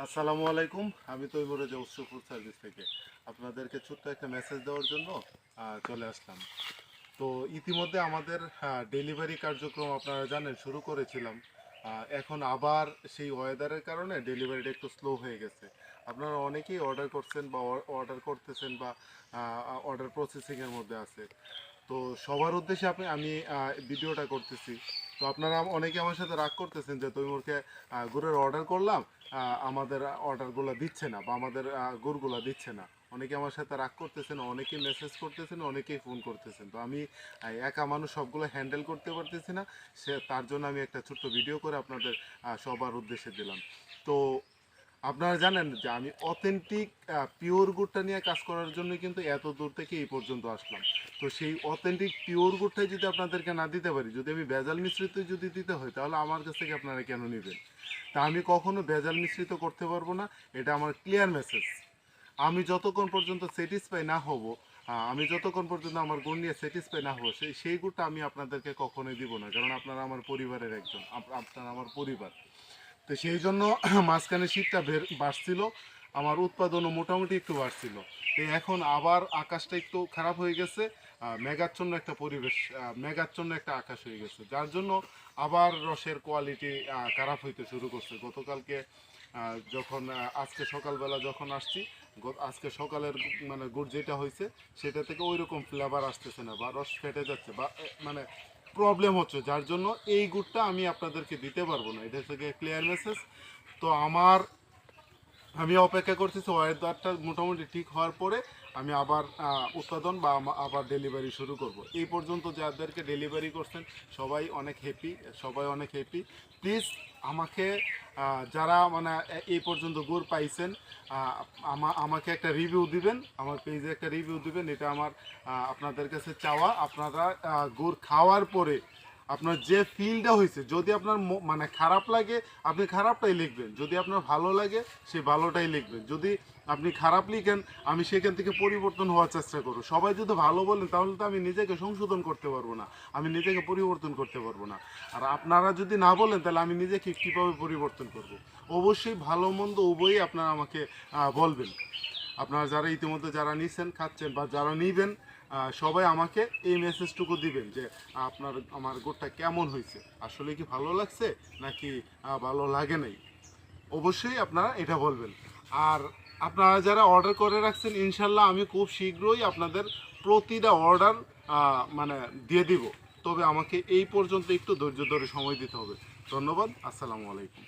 আসসালামু আলাইকুম। আমি তৈমুরে যে উৎস ফুড সার্ভিস থেকে আপনাদেরকে ছোট্ট একটা মেসেজ দেওয়ার জন্য চলে আসলাম। তো ইতিমধ্যে আমাদের ডেলিভারি কার্যক্রম আপনারা জানেন শুরু করেছিলাম। এখন আবার সেই ওয়েদারের কারণে ডেলিভারিটা একটু স্লো হয়ে গেছে। আপনারা অনেকেই অর্ডার করছেন বা অর্ডার করতেছেন বা অর্ডার প্রসেসিংয়ের মধ্যে আছে। তো সবার উদ্দেশ্যে আমি ভিডিওটা করতেছি। তো আপনারা অনেকে আমার সাথে রাগ করতেছেন যে তৈমুরকে গুড়ের অর্ডার করলাম, আমাদের অর্ডারগুলো দিচ্ছে না বা আমাদের গুড়গুলো দিচ্ছে না। অনেকে আমার সাথে রাগ করতেছেন, অনেকেই মেসেজ করতেছেন, অনেকেই ফোন করতেছেন। তো আমি একা মানুষ সবগুলো হ্যান্ডেল করতে পারতেছি না, তার জন্য আমি একটা ছোট্ট ভিডিও করে আপনাদের সবার উদ্দেশ্যে দিলাম। তো আপনারা জানেন যে আমি অথেন্টিক পিওর গুড়টা নিয়ে কাজ করার জন্য কিন্তু এত দূর থেকে এই পর্যন্ত আসলাম। তো সেই অথেন্টিক পিওর গুড়টাই যদি আপনাদেরকে না দিতে পারি, যদি আমি ভেজাল মিশ্রিত যদি দিতে হয়, তাহলে আমার কাছ থেকে আপনারা কেন নেবেন? তা আমি কখনো ভেজাল মিশ্রিত করতে পারবো না, এটা আমার ক্লিয়ার মেসেজ। আমি যতক্ষণ পর্যন্ত স্যাটিসফাই না হব, আমি যতক্ষণ পর্যন্ত আমার গুণ নিয়ে স্যাটিসফাই না হবো, সেই গুড়টা আমি আপনাদেরকে কখনোই দিব না, কারণ আপনারা আমার পরিবারের একজন, আপনারা আমার পরিবার। তো সেই জন্য মাঝখানে শীতটা বাড়ছিল, আমার উৎপাদনও মোটামুটি একটু বাড়ছিল। তো এখন আবার আকাশটা একটু খারাপ হয়ে গেছে, মেঘাচ্ছন্ন একটা পরিবেশ, মেঘাচ্ছন্ন একটা আকাশ হয়ে গেছে, যার জন্য আবার রসের কোয়ালিটি খারাপ হইতে শুরু করছে। গতকালকে যখন আজকে সকালবেলা যখন আসছি, আজকে সকালের মানে গুড় যেটা হয়েছে সেটা থেকে ওই রকম ফ্লেভার আসতেছে না, বা রস ফেটে যাচ্ছে, বা মানে প্রবলেম হচ্ছে, যার জন্য এই গুড়টা আমি আপনাদেরকে দিতে পারবো না। এটা থেকে ক্লিয়ার মেসেজ। তো আমি অপেক্ষা করতেছি ওয়েদারটা মোটামুটি ঠিক হওয়ার পরে আমি আবার উৎপাদন বা আবার ডেলিভারি শুরু করব। এই পর্যন্ত যাদেরকে ডেলিভারি করছেন সবাই অনেক হ্যাপি, সবাই অনেক হ্যাপি। প্লিজ আমাকে যারা মানে এই পর্যন্ত গুড় পাইছেন, আমাকে একটা রিভিউ দিবেন, আমার পেজে একটা রিভিউ দিবেন, এটা আমার আপনাদের কাছে চাওয়া। আপনারা গুড় খাওয়ার পরে আপনার যে ফিলটা হয়েছে, যদি আপনার মানে খারাপ লাগে আপনি খারাপটাই লিখবেন, যদি আপনার ভালো লাগে সে ভালোটাই লিখবেন। যদি আপনি খারাপ লিখেন আমি সেখান থেকে পরিবর্তন হওয়ার চেষ্টা করব। সবাই যদি ভালো বলেন তাহলে তো আমি নিজেকে সংশোধন করতে পারবো না, আমি নিজেকে পরিবর্তন করতে পারবো না। আর আপনারা যদি না বলেন তাহলে আমি নিজেকে কীভাবে পরিবর্তন করব? অবশ্যই ভালো মন্দ উভয়ই আপনারা আমাকে বলবেন। আপনারা যারা ইতিমধ্যে যারা নিছেন খাচ্ছেন বা যারা নিবেন, সবাই আমাকে এই মেসেজটুকু দিবেন যে আমার গুড়টা কেমন হয়েছে, আসলে কি ভালো লাগছে নাকি ভালো লাগে নাই। অবশ্যই আপনারা এটা বলবেন। আর আপনারা যারা অর্ডার করে রাখছেন, ইনশাল্লাহ আমি খুব শীঘ্রই আপনাদের প্রতিটা অর্ডার মানে দিয়ে দিব। তবে আমাকে এই পর্যন্ত একটু ধৈর্য ধরে সময় দিতে হবে। ধন্যবাদ। আসসালামু আলাইকুম।